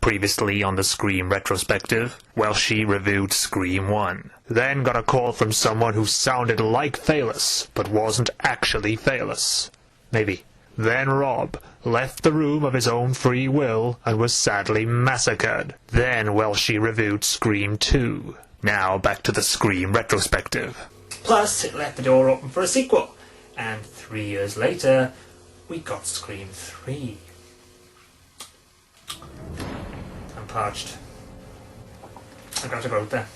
Previously on the Scream retrospective, Welshy reviewed Scream 1. Then got a call from someone who sounded like Phaelus, but wasn't actually Phaelus. Maybe. Then Rob left the room of his own free will and was sadly massacred. Then Welshy reviewed Scream 2. Now back to the Scream retrospective. Plus, it left the door open for a sequel. And 3 years later, we got Scream 3. I'm parched. I gotta go out there.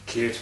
Cute.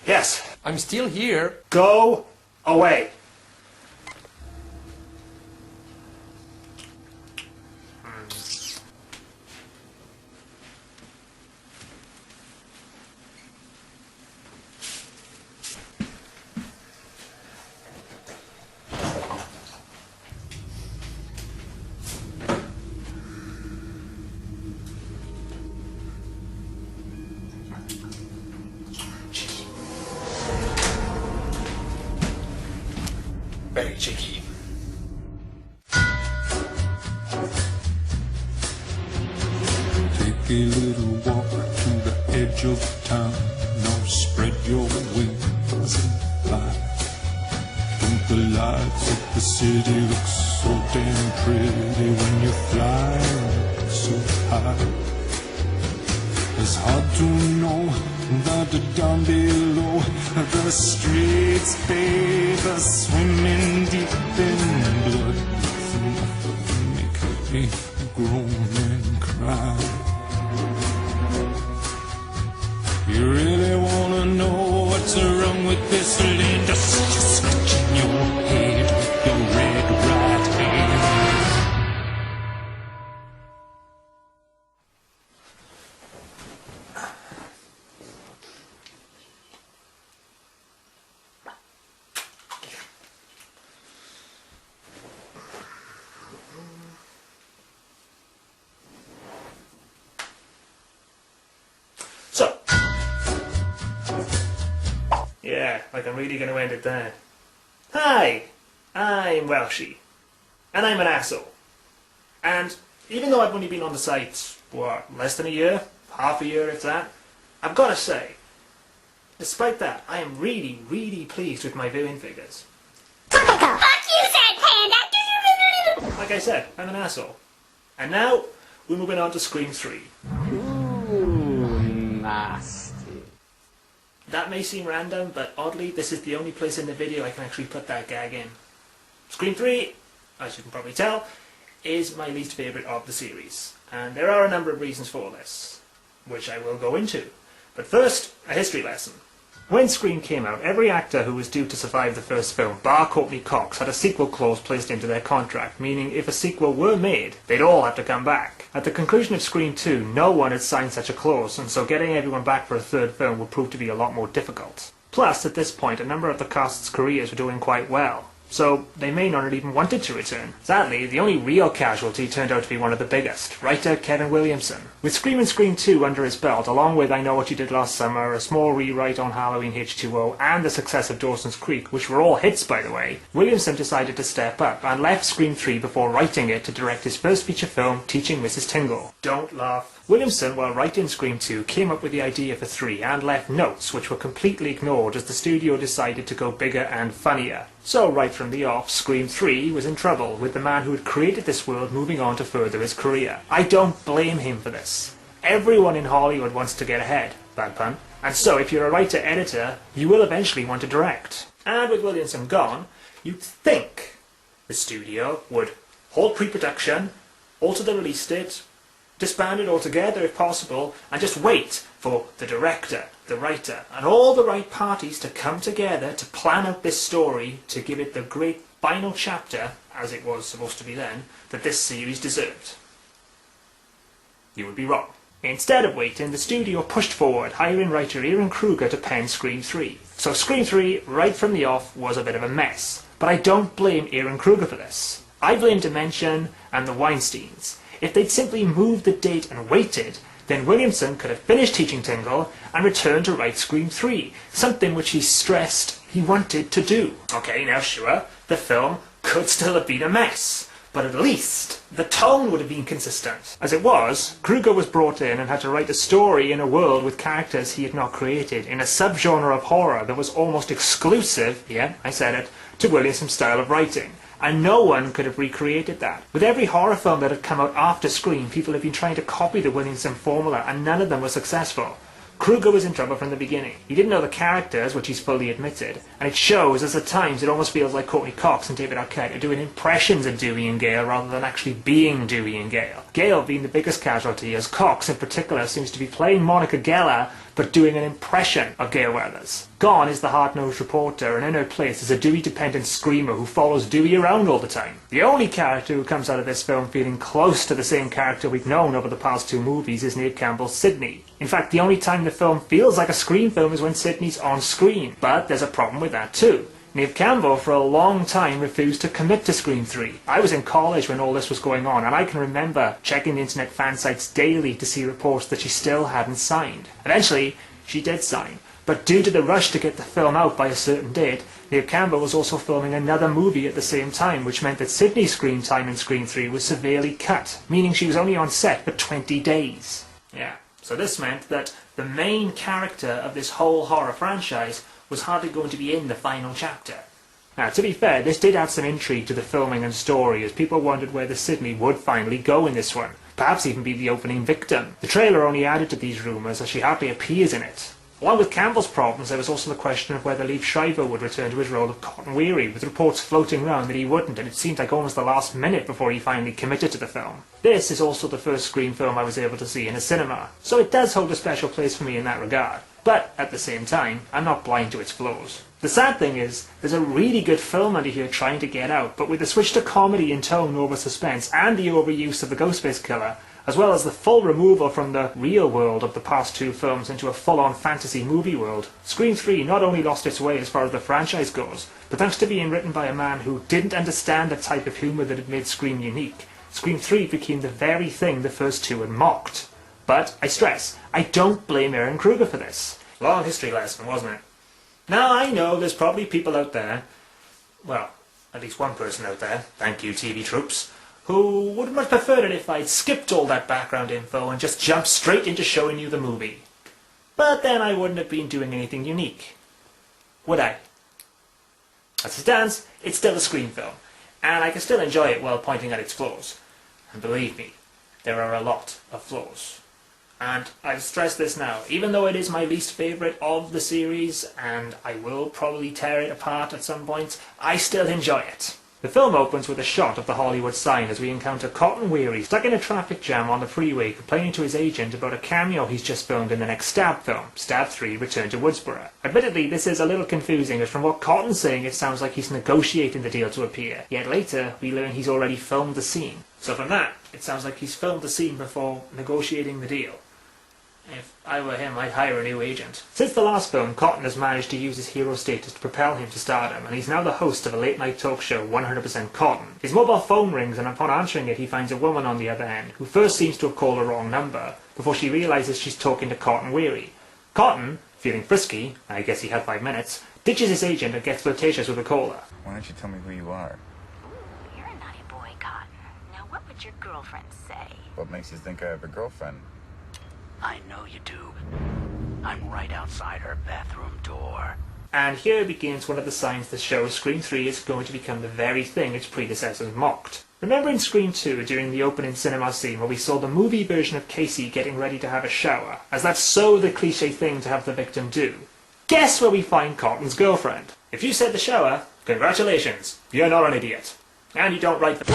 Yes. I'm still here. Go away. Very cheeky. Take a little walk to the edge of town. Now spread your wings and fly. Don't the lights of the city look so damn pretty when you fly so high? It's hard to know that down below the streets, babe, are swimming deep in blood. Enough to make me groan and cry. You really wanna know what's wrong with this lady? Just scratching your head with your red right hand. So, yeah, like I'm really going to end it there. Hi, I'm Welshy, and I'm an asshole. And even though I've only been on the site, less than a year, half a year if that, I've got to say, despite that, I am really, really pleased with my viewing figures. Fuck you, said panda! Like I said, I'm an asshole. And now, we're moving on to Scream 3. Nasty. That may seem random, but oddly, this is the only place in the video I can actually put that gag in. Scream 3, as you can probably tell, is my least favourite of the series. And there are a number of reasons for this, which I will go into. But first, a history lesson. When Scream came out, every actor who was due to survive the first film, bar Courtney Cox, had a sequel clause placed into their contract, meaning if a sequel were made, they'd all have to come back. At the conclusion of Scream 2, no one had signed such a clause, and so getting everyone back for a third film would prove to be a lot more difficult. Plus, at this point, a number of the cast's careers were doing quite well, so they may not have even wanted to return. Sadly, the only real casualty turned out to be one of the biggest, writer Kevin Williamson. With Scream and Scream 2 under his belt, along with I Know What You Did Last Summer, a small rewrite on Halloween H2O, and the success of Dawson's Creek, which were all hits by the way, Williamson decided to step up and left Scream 3 before writing it to direct his first feature film, Teaching Mrs. Tingle. Don't laugh. Williamson, while writing Scream 2, came up with the idea for 3 and left notes which were completely ignored as the studio decided to go bigger and funnier. So right from the off, Scream 3 was in trouble with the man who had created this world moving on to further his career. I don't blame him for this. Everyone in Hollywood wants to get ahead, bad pun, and so if you're a writer-editor, you will eventually want to direct. And with Williamson gone, you'd think the studio would halt pre-production, alter the release date, disband it altogether if possible, and just wait for the director, the writer, and all the right parties to come together to plan out this story to give it the great final chapter, as it was supposed to be then, that this series deserved. You would be wrong. Instead of waiting, the studio pushed forward, hiring writer Aaron Kruger to pen Scream 3. So Scream 3, right from the off, was a bit of a mess. But I don't blame Aaron Kruger for this. I blame Dimension and the Weinsteins. If they'd simply moved the date and waited, then Williamson could have finished teaching Tingle and returned to write Scream 3, something which he stressed he wanted to do. Okay, now sure, the film could still have been a mess, but at least the tone would have been consistent. As it was, Kruger was brought in and had to write a story in a world with characters he had not created, in a subgenre of horror that was almost exclusive, yeah, I said it, to Williamson's style of writing. And no one could have recreated that. With every horror film that had come out after Scream, people have been trying to copy the Williamson formula, and none of them were successful. Kruger was in trouble from the beginning. He didn't know the characters, which he's fully admitted, and it shows as at times it almost feels like Courtney Cox and David Arquette are doing impressions of Dewey and Gale rather than actually being Dewey and Gale. Gale being the biggest casualty, as Cox in particular seems to be playing Monica Geller but doing an impression of Gale Weathers. Gone is the hard-nosed reporter, and in her place is a Dewey-dependent screamer who follows Dewey around all the time. The only character who comes out of this film feeling close to the same character we've known over the past 2 movies is Neve Campbell's Sidney. In fact, the only time the film feels like a Scream film is when Sidney's on screen, but there's a problem with that too. Neve Campbell for a long time refused to commit to Scream 3. I was in college when all this was going on, and I can remember checking the internet fan sites daily to see reports that she still hadn't signed. Eventually, she did sign, but due to the rush to get the film out by a certain date, Neve Campbell was also filming another movie at the same time, which meant that Sidney's screen time in Scream 3 was severely cut, meaning she was only on set for 20 days. Yeah, so this meant that the main character of this whole horror franchise was hardly going to be in the final chapter. Now, to be fair, this did add some intrigue to the filming and story, as people wondered whether Sidney would finally go in this one, perhaps even be the opening victim. The trailer only added to these rumours, as she hardly appears in it. Along with Campbell's problems, there was also the question of whether Liev Schreiber would return to his role of Cotton Weary, with reports floating around that he wouldn't, and it seemed like almost the last minute before he finally committed to the film. This is also the first Scream film I was able to see in a cinema, so it does hold a special place for me in that regard. But, at the same time, I'm not blind to its flaws. The sad thing is, there's a really good film under here trying to get out, but with the switch to comedy in tone over suspense, and the overuse of the Ghostface Killer, as well as the full removal from the real world of the past 2 films into a full-on fantasy movie world, Scream 3 not only lost its way as far as the franchise goes, but thanks to being written by a man who didn't understand the type of humour that had made Scream unique, Scream 3 became the very thing the first 2 had mocked. But, I stress, I don't blame Aaron Kruger for this. Long history lesson, wasn't it? Now, I know there's probably people out there, well, at least one person out there, thank you TV troops, who would much prefer it if I'd skipped all that background info and just jumped straight into showing you the movie. But then I wouldn't have been doing anything unique, would I? As it stands, it's still a Scream film, and I can still enjoy it while pointing out its flaws. And believe me, there are a lot of flaws. And I'll stress this now, even though it is my least favourite of the series, and I will probably tear it apart at some point, I still enjoy it. The film opens with a shot of the Hollywood sign as we encounter Cotton Weary stuck in a traffic jam on the freeway complaining to his agent about a cameo he's just filmed in the next Stab film, Stab 3 Return to Woodsboro. Admittedly, this is a little confusing, as from what Cotton's saying it sounds like he's negotiating the deal to appear, yet later we learn he's already filmed the scene. So from that, it sounds like he's filmed the scene before negotiating the deal. If I were him, I'd hire a new agent. Since the last film, Cotton has managed to use his hero status to propel him to stardom, and he's now the host of a late-night talk show, 100% Cotton. His mobile phone rings, and upon answering it, he finds a woman on the other end, who first seems to have called the wrong number, before she realises she's talking to Cotton Weary. Cotton, feeling frisky, I guess he had 5 minutes, ditches his agent and gets flirtatious with the caller. Why don't you tell me who you are? Ooh, you're a naughty boy, Cotton. Now, what would your girlfriend say? What makes you think I have a girlfriend? I know you do. I'm right outside her bathroom door. And here begins one of the signs that shows Scream 3 is going to become the very thing its predecessors mocked. Remember in Scream 2, during the opening cinema scene where we saw the movie version of Casey getting ready to have a shower, as that's so the cliche thing to have the victim do? Guess where we find Cotton's girlfriend? If you said the shower, congratulations, you're not an idiot. And you don't write the...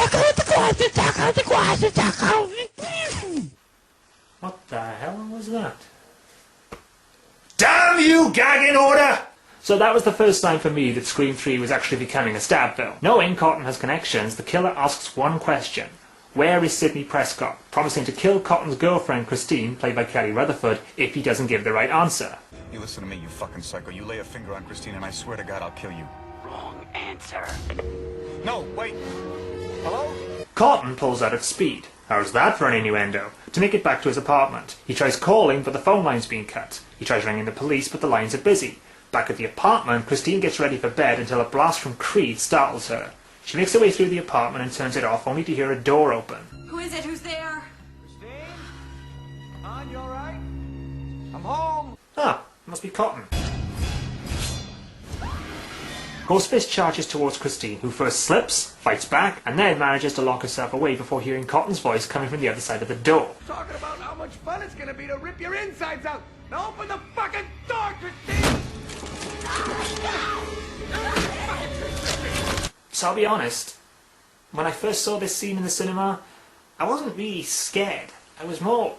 What the hell was that? Damn you, gagging order! So that was the first sign for me that Scream 3 was actually becoming a stab film. Knowing Cotton has connections, the killer asks one question. Where is Sidney Prescott? Promising to kill Cotton's girlfriend, Christine, played by Kelly Rutherford, if he doesn't give the right answer. You listen to me, you fucking psycho. You lay a finger on Christine and I swear to God I'll kill you. Wrong answer. No, wait. Hello? Cotton pulls out at speed. How's that for an innuendo? To make it back to his apartment. He tries calling, but the phone line's been cut. He tries ringing the police, but the lines are busy. Back at the apartment, Christine gets ready for bed until a blast from Creed startles her. She makes her way through the apartment and turns it off, only to hear a door open. Who is it? Who's there? Christine? Hon, you alright? I'm home. Ah, must be Cotton. Ghostface charges towards Christine, who first slips, fights back, and then manages to lock herself away before hearing Cotton's voice coming from the other side of the door. Talking about how much fun it's gonna be to rip your insides out. Now open the fucking door, Christine! So I'll be honest, when I first saw this scene in the cinema, I wasn't really scared. I was more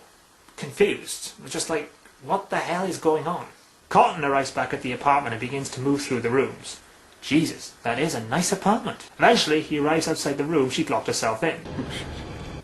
confused. It was just like, what the hell is going on? Cotton arrives back at the apartment and begins to move through the rooms. Jesus, that is a nice apartment. Eventually, he arrives outside the room she'd locked herself in.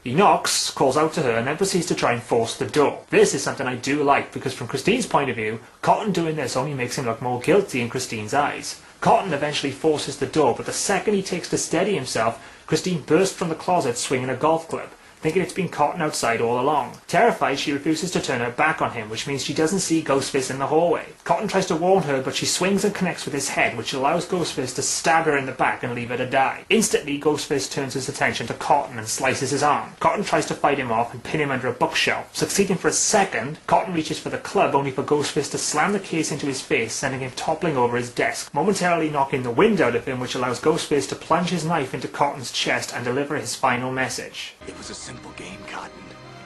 He knocks, calls out to her, and then proceeds to try and force the door. This is something I do like, because from Christine's point of view, Cotton doing this only makes him look more guilty in Christine's eyes. Cotton eventually forces the door, but the second he takes to steady himself, Christine bursts from the closet swinging a golf club, thinking it's been Cotton outside all along. Terrified, she refuses to turn her back on him, which means she doesn't see Ghostface in the hallway. Cotton tries to warn her, but she swings and connects with his head, which allows Ghostface to stab her in the back and leave her to die. Instantly, Ghostface turns his attention to Cotton and slices his arm. Cotton tries to fight him off and pin him under a bookshelf. Succeeding for a second, Cotton reaches for the club, only for Ghostface to slam the case into his face, sending him toppling over his desk, momentarily knocking the wind out of him, which allows Ghostface to plunge his knife into Cotton's chest and deliver his final message. It was a simple game, Cotton.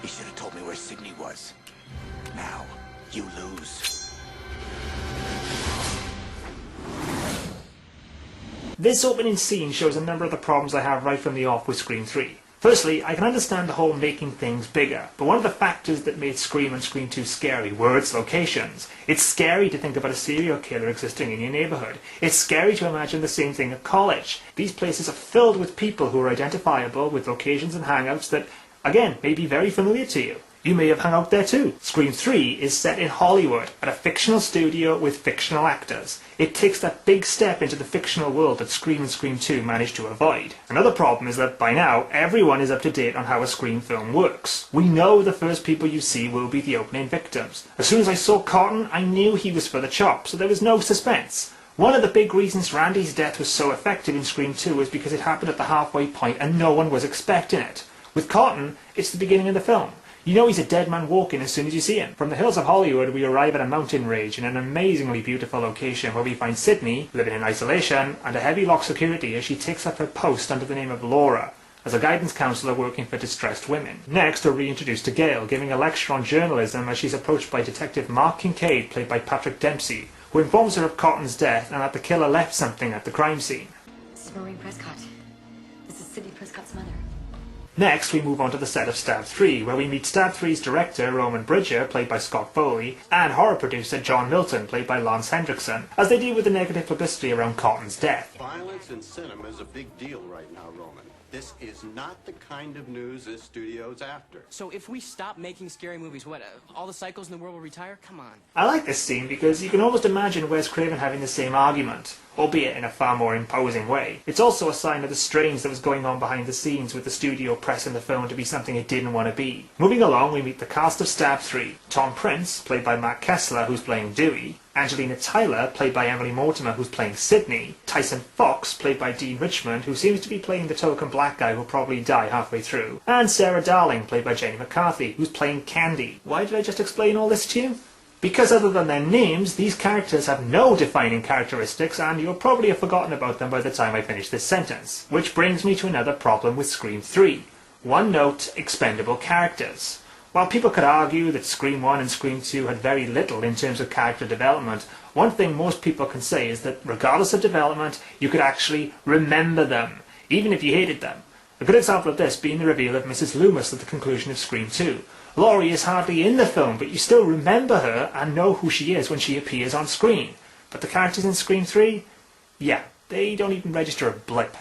You should have told me where Sydney was. Now, you lose. This opening scene shows a number of the problems I have right from the off with Scream 3. Firstly, I can understand the whole making things bigger, but one of the factors that made Scream and Scream 2 scary were its locations. It's scary to think about a serial killer existing in your neighborhood. It's scary to imagine the same thing at college. These places are filled with people who are identifiable with locations and hangouts that, again, may be very familiar to you. You may have hung out there too. Scream 3 is set in Hollywood, at a fictional studio with fictional actors. It takes that big step into the fictional world that Scream and Scream 2 managed to avoid. Another problem is that by now, everyone is up to date on how a Scream film works. We know the first people you see will be the opening victims. As soon as I saw Cotton, I knew he was for the chop, so there was no suspense. One of the big reasons Randy's death was so effective in Scream 2 is because it happened at the halfway point and no one was expecting it. With Cotton, it's the beginning of the film. You know he's a dead man walking as soon as you see him. From the hills of Hollywood, we arrive at a mountain range in an amazingly beautiful location where we find Sydney, living in isolation, under heavy lock security as she takes up her post under the name of Laura, as a guidance counsellor working for distressed women. Next, we're reintroduced to Gail, giving a lecture on journalism as she's approached by Detective Mark Kincaid, played by Patrick Dempsey, who informs her of Cotton's death and that the killer left something at the crime scene. This is Maureen Prescott. This is Sidney Prescott's mother. Next, we move on to the set of Stab 3, where we meet Stab 3's director, Roman Bridger, played by Scott Foley, and horror producer John Milton, played by Lance Hendrickson, as they deal with the negative publicity around Cotton's death. Violence in cinema is a big deal right now, Roman. This is not the kind of news this studio's after. So if we stop making scary movies, what, all the psychos in the world will retire? Come on. I like this scene because you can almost imagine Wes Craven having the same argument. albeit in a far more imposing way. It's also a sign of the strange that was going on behind the scenes with the studio pressing the film to be something it didn't want to be. Moving along, we meet the cast of Stab 3. Tom Prince, played by Matt Kessler, who's playing Dewey. Angelina Tyler, played by Emily Mortimer, who's playing Sydney. Tyson Fox, played by Dean Richmond, who seems to be playing the token black guy who'll probably die halfway through. And Sarah Darling, played by Jenny McCarthy, who's playing Candy. Why did I just explain all this to you? Because other than their names, these characters have no defining characteristics, and you'll probably have forgotten about them by the time I finish this sentence. Which brings me to another problem with Scream 3. One-note, expendable characters. While people could argue that Scream 1 and Scream 2 had very little in terms of character development, one thing most people can say is that regardless of development, you could actually remember them, even if you hated them. A good example of this being the reveal of Mrs. Loomis at the conclusion of Scream 2. Laurie is hardly in the film, but you still remember her and know who she is when she appears on screen. But the characters in Scream 3? Yeah, they don't even register a blip.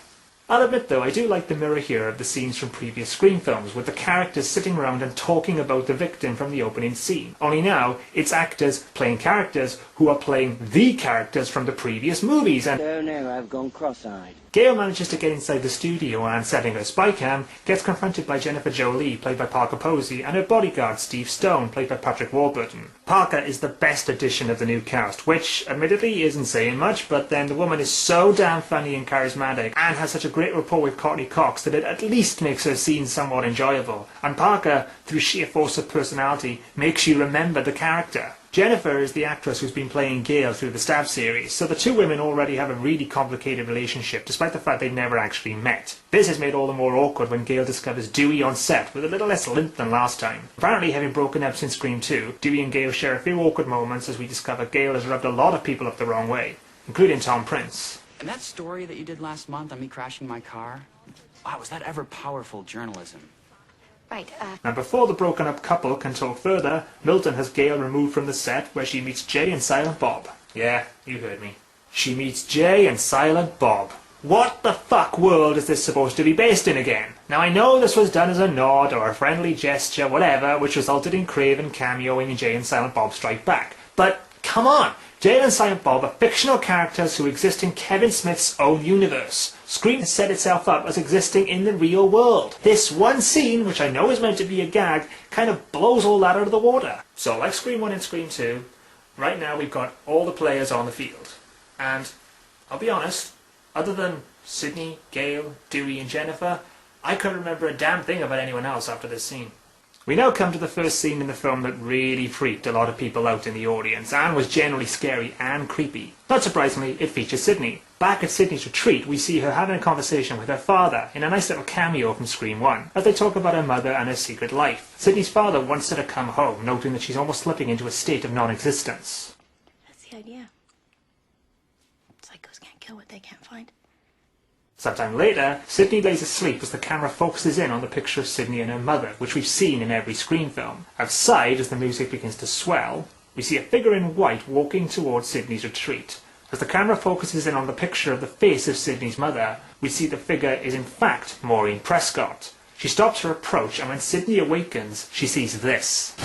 I'll admit though, I do like the mirror here of the scenes from previous Scream films, with the characters sitting around and talking about the victim from the opening scene. Only now, it's actors playing characters who are playing the characters from the previous movies, and Oh no, I've gone cross-eyed. Gail manages to get inside the studio and, setting her spy cam, gets confronted by Jennifer Jolie, played by Parker Posey, and her bodyguard Steve Stone, played by Patrick Warburton. Parker is the best addition of the new cast, which admittedly isn't saying much, but then the woman is so damn funny and charismatic, and has such a great rapport with Courtney Cox that it at least makes her scenes somewhat enjoyable. And Parker, through sheer force of personality, makes you remember the character. Jennifer is the actress who's been playing Gail through the Stab series, so the two women already have a really complicated relationship, despite the fact they've never actually met. This is made all the more awkward when Gail discovers Dewey on set, with a little less lint than last time. Apparently, having broken up since Scream 2, Dewey and Gail share a few awkward moments as we discover Gail has rubbed a lot of people up the wrong way, including Tom Prince. And that story that you did last month on me crashing my car? Wow, was that ever powerful journalism? Right, Now before the broken up couple can talk further, Milton has Gail removed from the set where she meets Jay and Silent Bob. Yeah, you heard me. She meets Jay and Silent Bob. What the fuck world is this supposed to be based in again? Now I know this was done as a nod or a friendly gesture, whatever, which resulted in Craven cameoing in Jay and Silent Bob Strike Back. But come on! Jay and Silent Bob are fictional characters who exist in Kevin Smith's own universe. Scream has set itself up as existing in the real world. This one scene, which I know is meant to be a gag, kind of blows all that out of the water. So like Scream 1 and Scream 2, right now we've got all the players on the field. And I'll be honest, other than Sydney, Gail, Dewey and Jennifer, I couldn't remember a damn thing about anyone else after this scene. We now come to the first scene in the film that really freaked a lot of people out in the audience, and was generally scary and creepy. Not surprisingly, it features Sydney. Back at Sydney's retreat, we see her having a conversation with her father, in a nice little cameo from Scream 1, as they talk about her mother and her secret life. Sydney's father wants her to come home, noting that she's almost slipping into a state of non-existence. that's the idea. Psychos can't kill what they can't find. Sometime later, Sydney lays asleep as the camera focuses in on the picture of Sydney and her mother, which we've seen in every Scream film. Outside, as the music begins to swell, we see a figure in white walking towards Sydney's retreat. As the camera focuses in on the picture of the face of Sydney's mother, we see the figure is in fact Maureen Prescott. She stops her approach, and when Sydney awakens, she sees this.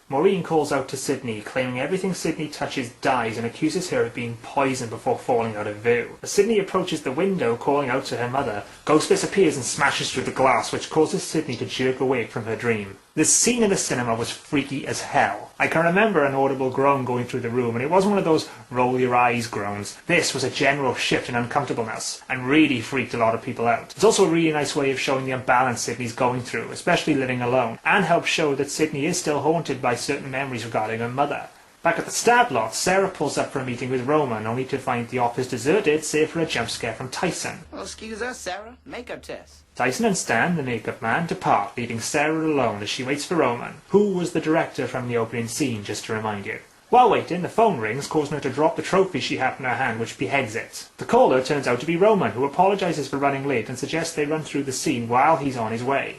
Maureen calls out to Sydney, claiming everything Sydney touches dies, and accuses her of being poisoned before falling out of view. As Sydney approaches the window, calling out to her mother, Ghostface appears and smashes through the glass, which causes Sydney to jerk awake from her dream. This scene in the cinema was freaky as hell. I can remember an audible groan going through the room, and it wasn't one of those roll your eyes groans. This was a general shift in uncomfortableness, and really freaked a lot of people out. It's also a really nice way of showing the imbalance Sydney's going through, especially living alone, and helps show that Sydney is still haunted by certain memories regarding her mother. Back at the Stab lot, Sarah pulls up for a meeting with Roman, only to find the office deserted, save for a jump scare from Tyson. Well, excuse us, Sarah. Makeup test. Tyson and Stan, the makeup man, depart, leaving Sarah alone as she waits for Roman, who was the director from the opening scene, just to remind you. While waiting, the phone rings, causing her to drop the trophy she had in her hand, which beheads it. The caller turns out to be Roman, who apologizes for running late and suggests they run through the scene while he's on his way.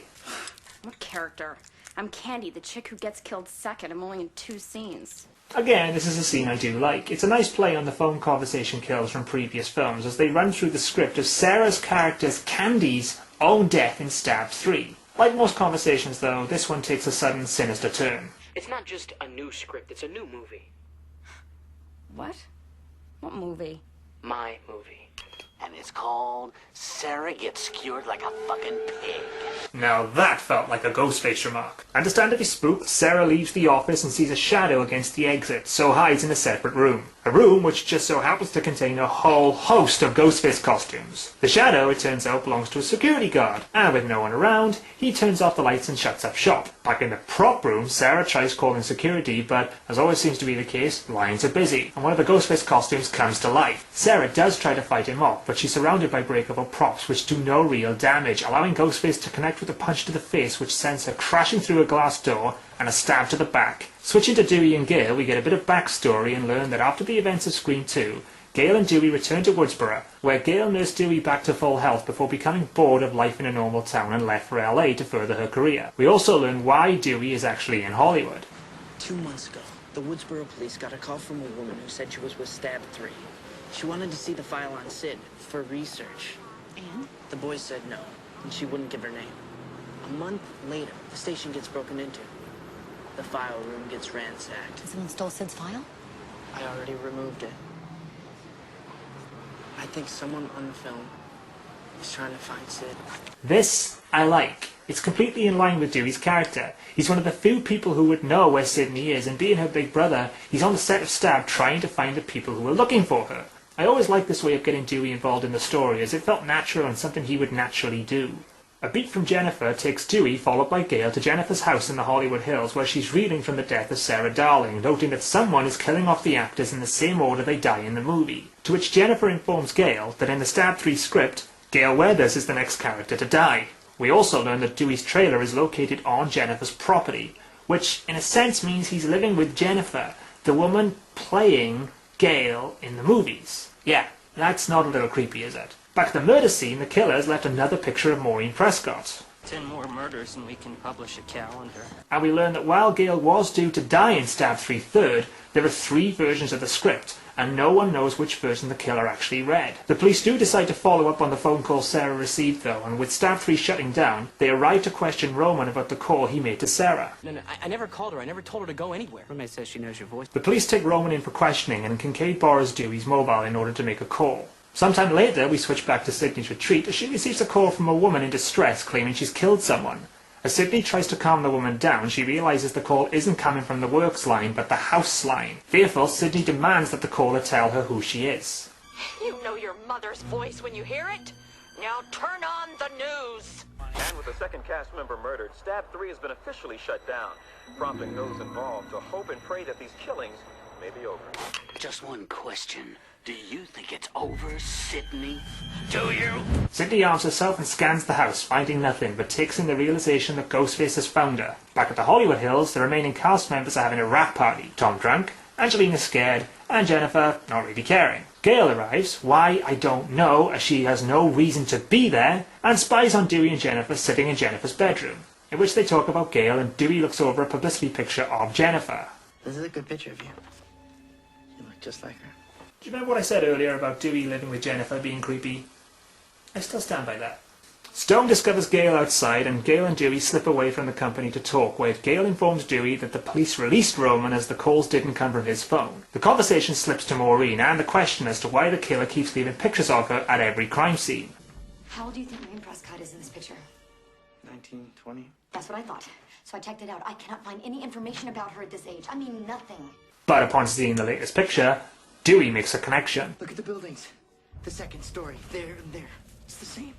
What character? I'm Candy, the chick who gets killed second. I'm only in 2 scenes. Again, this is a scene I do like. It's a nice play on the phone conversation kills from previous films as they run through the script of Sarah's character's Candy's own death in Stab 3. Like most conversations though, this one takes a sudden sinister turn. It's not just a new script, it's a new movie. What? What movie? My movie. And it's called Sarah Gets Skewered Like a Fucking Pig. Now that felt like a Ghostface remark. Understandably spooked, Sarah leaves the office and sees a shadow against the exit, so hides in a separate room. A room which just so happens to contain a whole host of Ghostface costumes. The shadow, it turns out, belongs to a security guard, and with no one around, he turns off the lights and shuts up shop. Back in the prop room, Sarah tries calling security, but as always seems to be the case, lines are busy, and one of the Ghostface costumes comes to life. Sarah does try to fight him off, but she's surrounded by breakable props which do no real damage, allowing Ghostface to connect with a punch to the face which sends her crashing through a glass door and a stab to the back. Switching to Dewey and Gale, we get a bit of backstory and learn that after the events of Scream 2, Gale and Dewey return to Woodsboro, where Gale nursed Dewey back to full health before becoming bored of life in a normal town and left for LA to further her career. We also learn why Dewey is actually in Hollywood. 2 months ago, the Woodsboro police got a call from a woman who said she was with Stab 3. She wanted to see the file on Sid for research. And? The boys said no, and she wouldn't give her name. A month later, the station gets broken into. The file room gets ransacked. Someone stole Sid's file? I already removed it. I think someone on the film is trying to find Sid. This I like. It's completely in line with Dewey's character. He's one of the few people who would know where Sydney is, and being her big brother, he's on the set of Stab trying to find the people who are looking for her. I always liked this way of getting Dewey involved in the story, as it felt natural and something he would naturally do. A beat from Jennifer takes Dewey, followed by Gale, to Jennifer's house in the Hollywood Hills, where she's reeling from the death of Sarah Darling, noting that someone is killing off the actors in the same order they die in the movie. To which Jennifer informs Gale that in the Stab 3 script, Gale Weathers is the next character to die. We also learn that Dewey's trailer is located on Jennifer's property, which in a sense means he's living with Jennifer, the woman playing Gale in the movies. Yeah, that's not a little creepy, is it? Back at the murder scene, the killers left another picture of Maureen Prescott. 10 more murders and we can publish a calendar. And we learn that while Gale was due to die in Stab 3 Third, there are 3 versions of the script, and no one knows which version the killer actually read. The police do decide to follow up on the phone call Sarah received though, and with Stab 3 shutting down, they arrive to question Roman about the call he made to Sarah. No, I never called her. I never told her to go anywhere. Roommate says she knows your voice. The police take Roman in for questioning, and Kincaid borrows Dewey's mobile in order to make a call. Sometime later, we switch back to Sydney's retreat as she receives a call from a woman in distress claiming she's killed someone. As Sydney tries to calm the woman down, she realizes the call isn't coming from the works line, but the house line. Fearful, Sydney demands that the caller tell her who she is. You know your mother's voice when you hear it. Now turn on the news. And with the second cast member murdered, Stab 3 has been officially shut down, prompting those involved to hope and pray that these killings may be over. Just one question. Do you think it's over, Sydney? Do you? Sydney arms herself and scans the house, finding nothing, but takes in the realization that Ghostface has found her. Back at the Hollywood Hills, the remaining cast members are having a rap party. Tom drunk, Angelina scared, and Jennifer not really caring. Gale arrives, why I don't know, as she has no reason to be there, and spies on Dewey and Jennifer sitting in Jennifer's bedroom, in which they talk about Gale, and Dewey looks over a publicity picture of Jennifer. This is a good picture of you. You look just like her. Do you remember what I said earlier about Dewey living with Jennifer being creepy? I still stand by that. Stone discovers Gale outside, and Gale and Dewey slip away from the company to talk, where Gale informs Dewey that the police released Roman as the calls didn't come from his phone. The conversation slips to Maureen, and the question as to why the killer keeps leaving pictures of her at every crime scene. How old do you think Maureen Prescott is in this picture? 19, 20. That's what I thought. So I checked it out. I cannot find any information about her at this age. I mean, nothing. But upon seeing the latest picture, Dewey makes a connection. Look at the buildings. The second story. There and there. It's the same.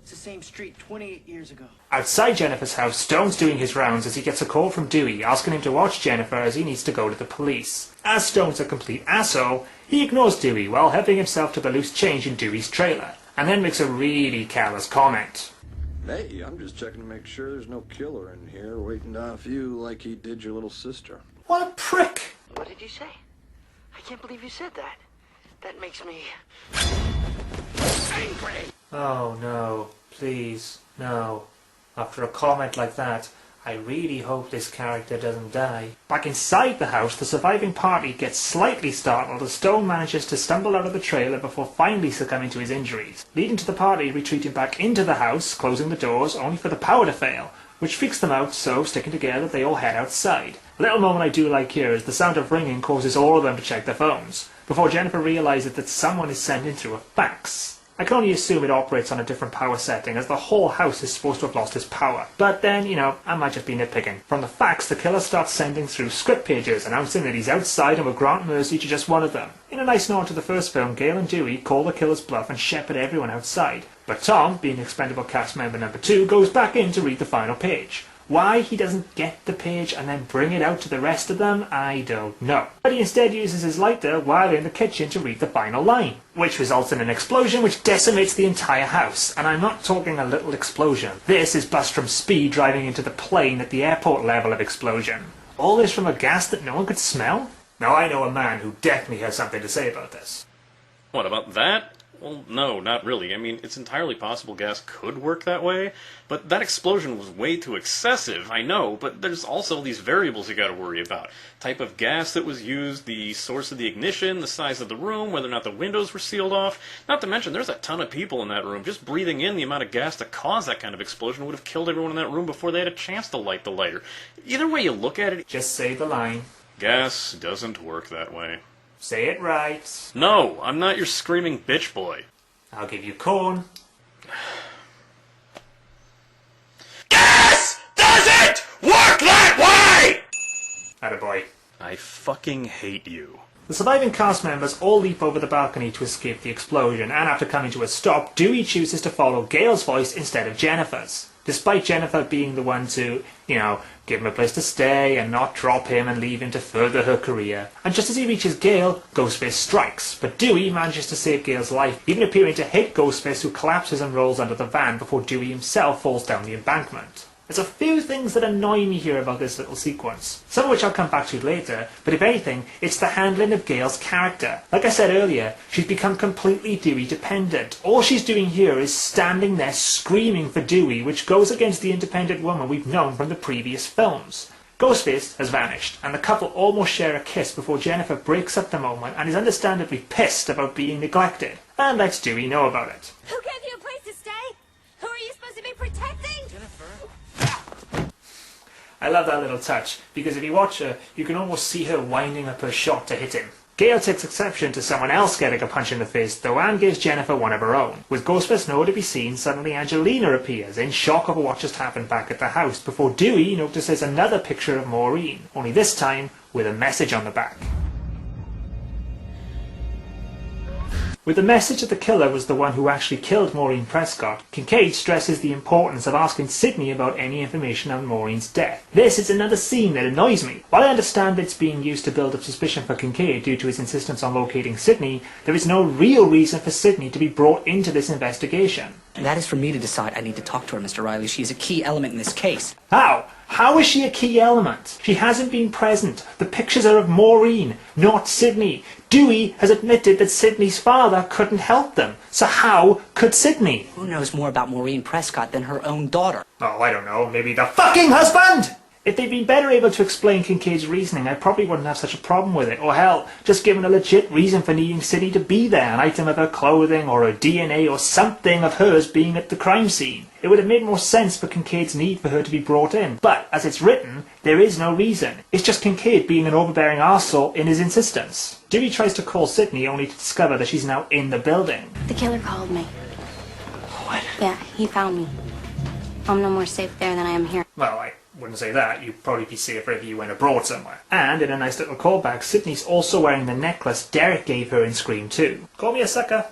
It's the same street 28 years ago. Outside Jennifer's house, Stone's doing his rounds as he gets a call from Dewey asking him to watch Jennifer as he needs to go to the police. As Stone's a complete asshole, he ignores Dewey while helping himself to the loose change in Dewey's trailer, and then makes a really callous comment. Hey, I'm just checking to make sure there's no killer in here waiting off you like he did your little sister. What a prick! What did you say? I can't believe you said that. That makes me angry. Oh no, please, no. After a comment like that, I really hope this character doesn't die. Back inside the house, the surviving party gets slightly startled as Stone manages to stumble out of the trailer before finally succumbing to his injuries, leading to the party retreating back into the house, closing the doors, only for the power to fail, which freaks them out, so sticking together they all head outside. A little moment I do like here is the sound of ringing causes all of them to check their phones, before Jennifer realises that someone is sending through a fax. I can only assume it operates on a different power setting, as the whole house is supposed to have lost its power. But then, I might just be nitpicking. From the fax, the killer starts sending through script pages announcing that he's outside and will grant mercy to just one of them. In a nice nod to the first film, Gale and Dewey call the killer's bluff and shepherd everyone outside. But Tom, being expendable cast member number 2, goes back in to read the final page. Why he doesn't get the page and then bring it out to the rest of them, I don't know. But he instead uses his lighter while in the kitchen to read the final line, which results in an explosion which decimates the entire house. And I'm not talking a little explosion. This is Bus from Speed driving into the plane at the airport level of explosion. All this from a gas that no one could smell? Now I know a man who definitely has something to say about this. What, about that? Well, no, not really. I mean, it's entirely possible gas could work that way, but that explosion was way too excessive, I know, but there's also these variables you gotta worry about. Type of gas that was used, the source of the ignition, the size of the room, whether or not the windows were sealed off. Not to mention, there's a ton of people in that room. Just breathing in the amount of gas to cause that kind of explosion would have killed everyone in that room before they had a chance to light the lighter. Either way you look at it... Just say the line. Gas doesn't work that way. Say it right. No, I'm not your screaming bitch boy. I'll give you corn. Gas doesn't work that way! Attaboy. I fucking hate you. The surviving cast members all leap over the balcony to escape the explosion, and after coming to a stop, Dewey chooses to follow Gale's voice instead of Jennifer's. Despite Jennifer being the one to, give him a place to stay and not drop him and leave him to further her career. And just as he reaches Gale, Ghostface strikes, but Dewey manages to save Gale's life, even appearing to hit Ghostface, who collapses and rolls under the van before Dewey himself falls down the embankment. There's a few things that annoy me here about this little sequence, some of which I'll come back to later, but if anything, it's the handling of Gale's character. Like I said earlier, she's become completely Dewey dependent. All she's doing here is standing there screaming for Dewey, which goes against the independent woman we've known from the previous films. Ghostface has vanished, and the couple almost share a kiss before Jennifer breaks up the moment and is understandably pissed about being neglected, and lets Dewey know about it. Who gave you a place to stay? Who are you supposed to be protecting? Jennifer. I love that little touch, because if you watch her, you can almost see her winding up her shot to hit him. Gale takes exception to someone else getting a punch in the face, though, and gives Jennifer one of her own. With Ghostface nowhere to be seen, suddenly Angelina appears, in shock over what just happened back at the house, before Dewey notices another picture of Maureen, only this time with a message on the back. With the message that the killer was the one who actually killed Maureen Prescott, Kincaid stresses the importance of asking Sidney about any information on Maureen's death. This is another scene that annoys me. While I understand it's being used to build up suspicion for Kincaid due to his insistence on locating Sidney, there is no real reason for Sidney to be brought into this investigation. That is for me to decide. I need to talk to her, Mr. Riley. She is a key element in this case. How? How is she a key element? She hasn't been present. The pictures are of Maureen, not Sidney. Dewey has admitted that Sidney's father couldn't help them. So how could Sidney? Who knows more about Maureen Prescott than her own daughter? Oh, I don't know. Maybe the fucking husband? If they'd been better able to explain Kincaid's reasoning, I probably wouldn't have such a problem with it. Or hell, just given a legit reason for needing Sidney to be there, an item of her clothing or her DNA or something of hers being at the crime scene. It would have made more sense for Kincaid's need for her to be brought in. But, as it's written, there is no reason. It's just Kincaid being an overbearing arsehole in his insistence. Dewey tries to call Sidney only to discover that she's now in the building. The killer called me. What? Yeah, he found me. I'm no more safe there than I am here. Well, I wouldn't say that. You'd probably be safer if you went abroad somewhere. And, in a nice little callback, Sidney's also wearing the necklace Derek gave her in Scream 2. Call me a sucker,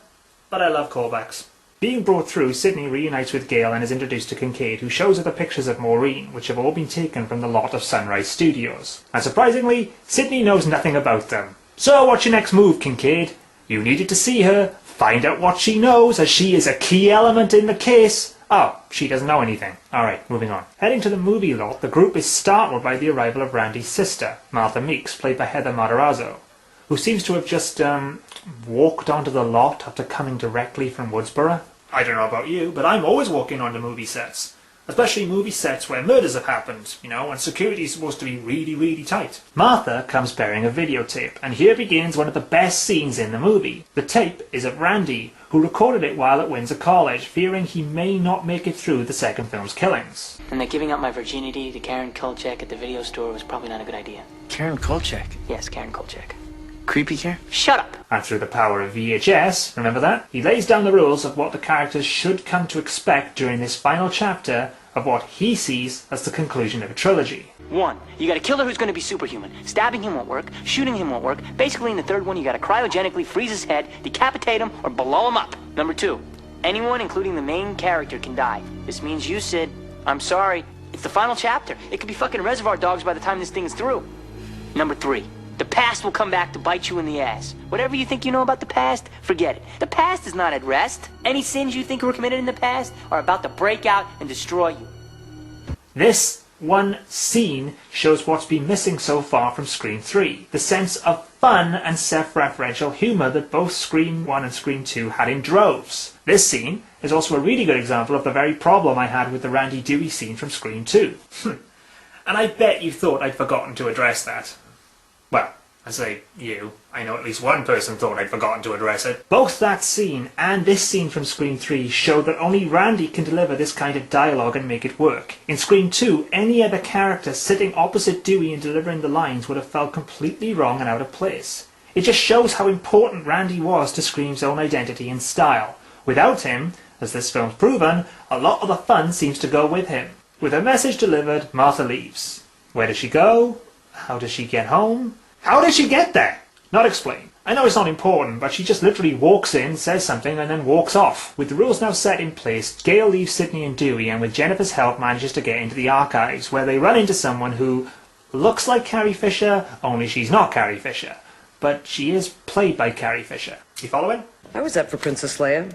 but I love callbacks. Being brought through, Sidney reunites with Gale and is introduced to Kincaid, who shows her the pictures of Maureen, which have all been taken from the lot of Sunrise Studios. And surprisingly, Sidney knows nothing about them. So what's your next move, Kincaid? You needed to see her, find out what she knows, as she is a key element in the case. Oh, she doesn't know anything. Alright, moving on. Heading to the movie lot, the group is startled by the arrival of Randy's sister, Martha Meeks, played by Heather Matarazzo, who seems to have just, walked onto the lot after coming directly from Woodsboro. I don't know about you, but I'm always walking onto movie sets. especially movie sets where murders have happened, you know, and security is supposed to be really, really tight. Martha comes bearing a videotape, and here begins one of the best scenes in the movie. The tape is of Randy, who recorded it while at Windsor College, fearing he may not make it through the second film's killings. And that giving up my virginity to Karen Kolchak at the video store was probably not a good idea. Karen Kolchak? Yes, Karen Kolchak. Creepy Karen? Shut up! And through the power of VHS, remember that? He lays down the rules of what the characters should come to expect during this final chapter of what he sees as the conclusion of a trilogy. 1, you got a killer who's going to be superhuman. Stabbing him won't work, shooting him won't work. Basically, in the third one, you got to cryogenically freeze his head, decapitate him, or blow him up. Number 2, anyone, including the main character, can die. This means you, Sid. I'm sorry. It's the final chapter. It could be fucking Reservoir Dogs by the time this thing is through. Number 3, the past will come back to bite you in the ass. Whatever you think you know about the past, forget it. The past is not at rest. Any sins you think were committed in the past are about to break out and destroy you. This one scene shows what's been missing so far from Scream 3. The sense of fun and self-referential humour that both Scream 1 and Scream 2 had in droves. This scene is also a really good example of the very problem I had with the Randy Dewey scene from Scream 2. And I bet you thought I'd forgotten to address that. Well, I say you. I know at least one person thought I'd forgotten to address it. Both that scene and this scene from Scream 3 show that only Randy can deliver this kind of dialogue and make it work. In Scream 2, any other character sitting opposite Dewey and delivering the lines would have felt completely wrong and out of place. It just shows how important Randy was to Scream's own identity and style. Without him, as this film's proven, a lot of the fun seems to go with him. With her message delivered, Martha leaves. Where does she go? How does she get home? How did she get there? Not explained. I know it's not important, but she just literally walks in, says something, and then walks off. With the rules now set in place, Gail leaves Sidney and Dewey, and with Jennifer's help manages to get into the archives, where they run into someone who looks like Carrie Fisher, only she's not Carrie Fisher. But she is played by Carrie Fisher. You following? I was up for Princess Leia.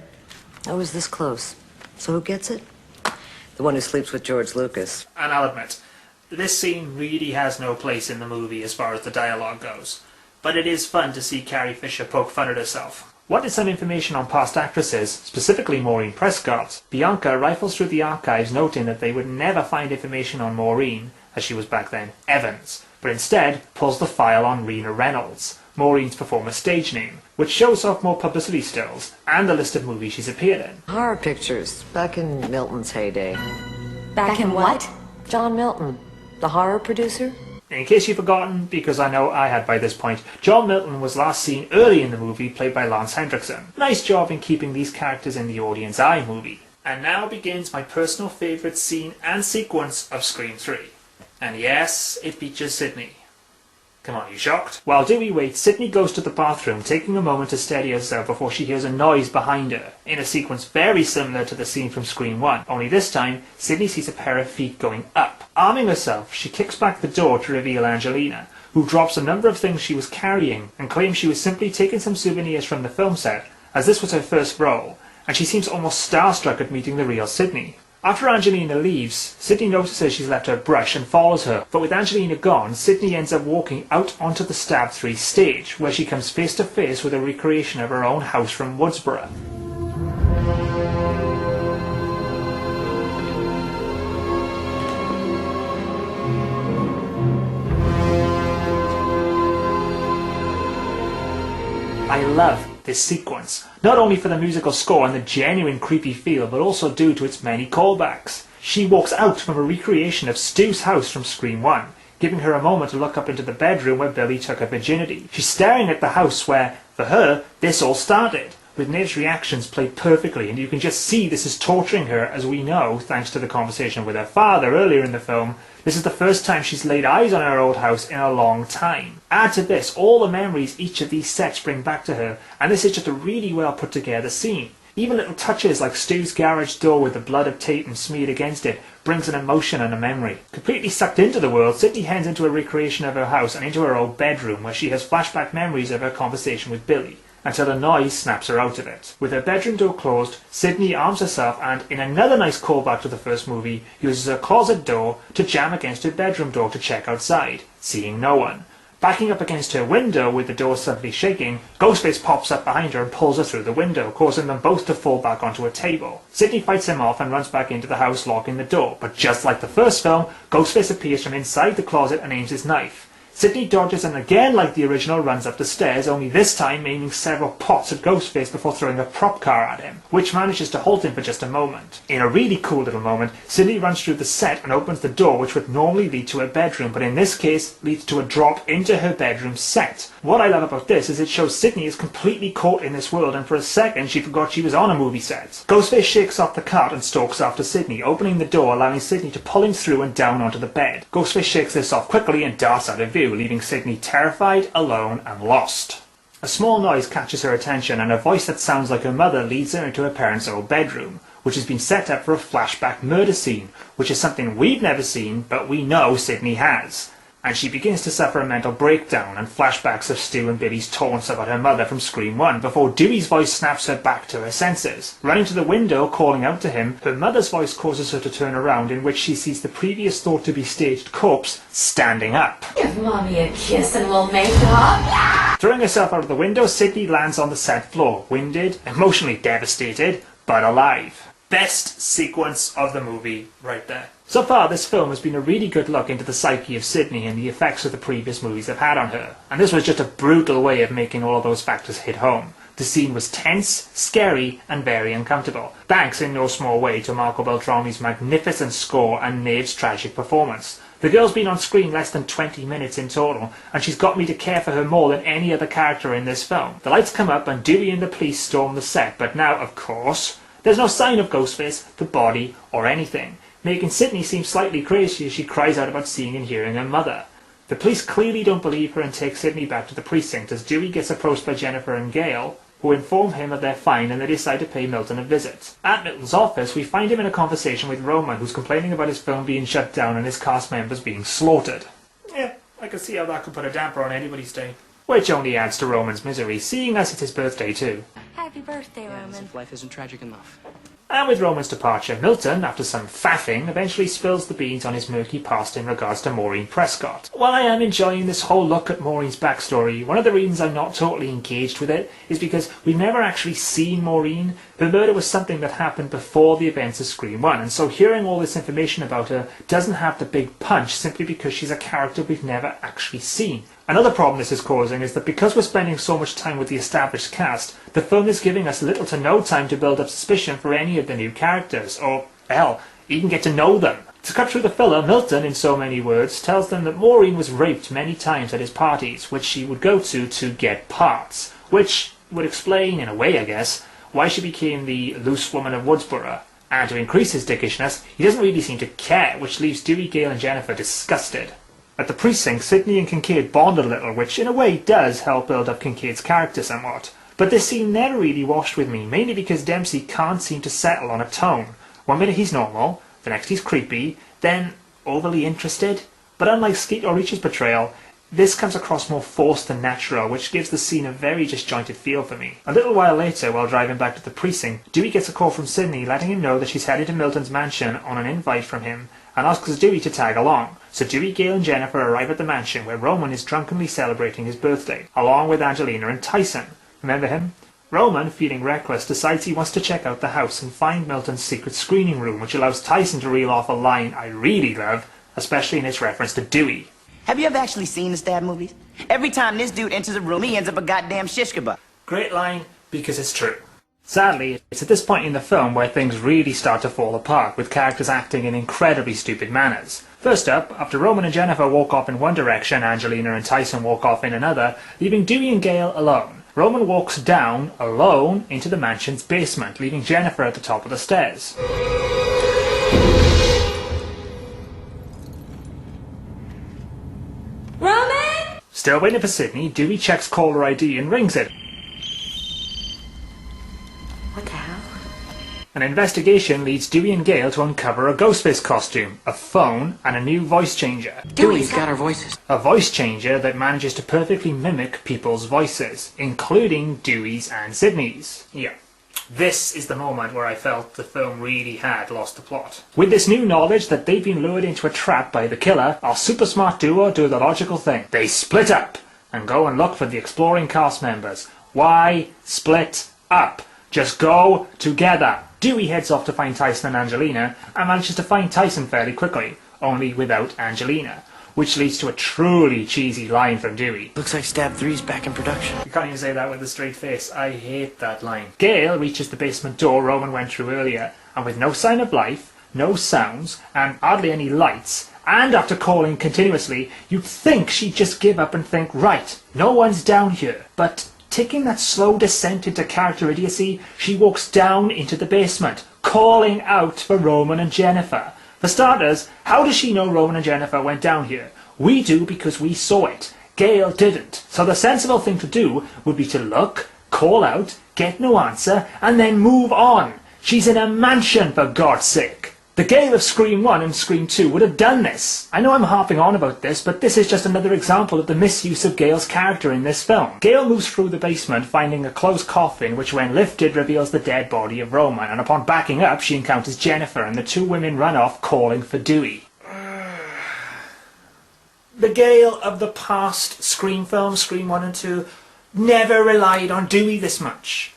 I was this close. So who gets it? The one who sleeps with George Lucas. And I'll admit, this scene really has no place in the movie as far as the dialogue goes. But it is fun to see Carrie Fisher poke fun at herself. Wanted some information on past actresses, specifically Maureen Prescott. Bianca rifles through the archives noting that they would never find information on Maureen, as she was back then, Evans, but instead pulls the file on Rena Reynolds, Maureen's performer stage name, which shows off more publicity stills and the list of movies she's appeared in. Horror pictures, back in Milton's heyday. Back in what? John Milton, the horror producer. In case you've forgotten, because I know I had by this point, John Milton was last seen early in the movie, played by Lance Hendrickson. Nice job in keeping these characters in the audience eye movie. And now begins my personal favourite scene and sequence of Scream 3. And yes, it features Sidney. Come on, you shocked? While Dewey waits, Sidney goes to the bathroom, taking a moment to steady herself before she hears a noise behind her, in a sequence very similar to the scene from Scream 1, only this time, Sidney sees a pair of feet going up. Arming herself, she kicks back the door to reveal Angelina, who drops a number of things she was carrying, and claims she was simply taking some souvenirs from the film set, as this was her first role, and she seems almost starstruck at meeting the real Sidney. After Angelina leaves, Sidney notices she's left her brush and follows her, but with Angelina gone, Sidney ends up walking out onto the Stab 3 stage, where she comes face to face with a recreation of her own house from Woodsboro. I love this sequence, not only for the musical score and the genuine creepy feel, but also due to its many callbacks. She walks out from a recreation of Stu's house from Scream 1, giving her a moment to look up into the bedroom where Billy took her virginity. She's staring at the house where, for her, this all started, with Niv's reactions played perfectly, and you can just see this is torturing her, as we know, thanks to the conversation with her father earlier in the film. This is the first time she's laid eyes on her old house in a long time. Add to this all the memories each of these sets bring back to her, and this is just a really well put together scene. Even little touches like Stu's garage door with the blood of Tatum smeared against it brings an emotion and a memory. Completely sucked into the world, Sidney heads into a recreation of her house and into her old bedroom, where she has flashback memories of her conversation with Billy, until a noise snaps her out of it. With her bedroom door closed, Sidney arms herself and, in another nice callback to the first movie, uses her closet door to jam against her bedroom door to check outside, seeing no one. Backing up against her window with the door suddenly shaking, Ghostface pops up behind her and pulls her through the window, causing them both to fall back onto a table. Sidney fights him off and runs back into the house, locking the door, but just like the first film, Ghostface appears from inside the closet and aims his knife. Sidney dodges and again, like the original, runs up the stairs, only this time aiming several pots at Ghostface before throwing a prop car at him, which manages to halt him for just a moment. In a really cool little moment, Sidney runs through the set and opens the door which would normally lead to her bedroom, but in this case leads to a drop into her bedroom set. What I love about this is it shows Sidney is completely caught in this world, and for a second she forgot she was on a movie set. Ghostface shakes off the cart and stalks after Sidney, opening the door, allowing Sidney to pull him through and down onto the bed. Ghostface shakes this off quickly and darts out of view, leaving Sidney terrified, alone, and lost. A small noise catches her attention, and a voice that sounds like her mother leads her into her parents' old bedroom, which has been set up for a flashback murder scene, which is something we've never seen, but we know Sidney has. And she begins to suffer a mental breakdown and flashbacks of Stu and Billy's taunts about her mother from Scream 1 before Dewey's voice snaps her back to her senses. Running to the window, calling out to him, her mother's voice causes her to turn around, in which she sees the previous thought to be staged corpse standing up. Give Mommy a kiss and we'll make up. Throwing herself out of the window, Sidney lands on the set floor, winded, emotionally devastated, but alive. Best sequence of the movie right there. So far, this film has been a really good look into the psyche of Sidney and the effects of the previous movies have had on her. And this was just a brutal way of making all of those factors hit home. The scene was tense, scary, and very uncomfortable, thanks in no small way to Marco Beltrami's magnificent score and Maeve's tragic performance. The girl's been on screen less than 20 minutes in total, and she's got me to care for her more than any other character in this film. The lights come up and Dewey and the police storm the set, but now, of course, there's no sign of Ghostface, the body, or anything, making Sidney seem slightly crazy as she cries out about seeing and hearing her mother. The police clearly don't believe her and take Sidney back to the precinct as Dewey gets approached by Jennifer and Gale, who inform him of their find and they decide to pay Milton a visit. At Milton's office, we find him in a conversation with Roman, who's complaining about his film being shut down and his cast members being slaughtered. Yeah, I can see how that could put a damper on anybody's day. Which only adds to Roman's misery, seeing as it's his birthday too. Happy birthday, Roman. As if life isn't tragic enough. And with Roman's departure, Milton, after some faffing, eventually spills the beans on his murky past in regards to Maureen Prescott. While I am enjoying this whole look at Maureen's backstory, one of the reasons I'm not totally engaged with it is because we've never actually seen Maureen. Her murder was something that happened before the events of Scream 1, and so hearing all this information about her doesn't have the big punch simply because she's a character we've never actually seen. Another problem this is causing is that because we're spending so much time with the established cast, the film is giving us little to no time to build up suspicion for any of the new characters, or, hell, even get to know them. To cut through the filler, Milton, in so many words, tells them that Maureen was raped many times at his parties, which she would go to get parts, which would explain, in a way I guess, why she became the loose woman of Woodsboro. And to increase his dickishness, he doesn't really seem to care, which leaves Dewey, Gale and Jennifer disgusted. At the precinct, Sidney and Kincaid bond a little, which in a way does help build up Kincaid's character somewhat. But this scene never really washed with me, mainly because Dempsey can't seem to settle on a tone. One minute he's normal, the next he's creepy, then overly interested. But unlike Skeet or Reach's portrayal, this comes across more forced than natural, which gives the scene a very disjointed feel for me. A little while later, while driving back to the precinct, Dewey gets a call from Sidney letting him know that she's headed to Milton's mansion on an invite from him, and asks Dewey to tag along. So Dewey, Gale and Jennifer arrive at the mansion where Roman is drunkenly celebrating his birthday, along with Angelina and Tyson. Remember him? Roman, feeling reckless, decides he wants to check out the house and find Milton's secret screening room, which allows Tyson to reel off a line I really love, especially in its reference to Dewey. Have you ever actually seen the stab movies? Every time this dude enters a room, he ends up a goddamn shish kebab. Great line, because it's true. Sadly, it's at this point in the film where things really start to fall apart, with characters acting in incredibly stupid manners. First up, after Roman and Jennifer walk off in one direction, Angelina and Tyson walk off in another, leaving Dewey and Gale alone. Roman walks down, alone, into the mansion's basement, leaving Jennifer at the top of the stairs. Roman? Still waiting for Sidney, Dewey checks caller ID and rings it. What the hell? An investigation leads Dewey and Gale to uncover a Ghostface costume, a phone, and a new voice changer. Dewey's got our voices. A voice changer that manages to perfectly mimic people's voices, including Dewey's and Sidney's. Yeah. This is the moment where I felt the film really had lost the plot. With this new knowledge that they've been lured into a trap by the killer, our super smart duo do the logical thing. They split up and go and look for the exploring cast members. Why split up? Just go together. Dewey heads off to find Tyson and Angelina and manages to find Tyson fairly quickly, only without Angelina, which leads to a truly cheesy line from Dewey. Looks like Stab 3's back in production. You can't even say that with a straight face. I hate that line. Gail reaches the basement door Roman went through earlier, and with no sign of life, no sounds, and hardly any lights, and after calling continuously, you'd think she'd just give up and think, right, no one's down here. But taking that slow descent into character idiocy, she walks down into the basement, calling out for Roman and Jennifer. For starters, how does she know Roman and Jennifer went down here? We do because we saw it. Gail didn't. So the sensible thing to do would be to look, call out, get no answer, and then move on. She's in a mansion, for God's sake. The Gail of Scream 1 and Scream 2 would have done this. I know I'm harping on about this, but this is just another example of the misuse of Gail's character in this film. Gail moves through the basement, finding a closed coffin, which when lifted reveals the dead body of Roman, and upon backing up she encounters Jennifer, and the two women run off calling for Dewey. The Gail of the past Scream films, Scream 1 and 2, never relied on Dewey this much.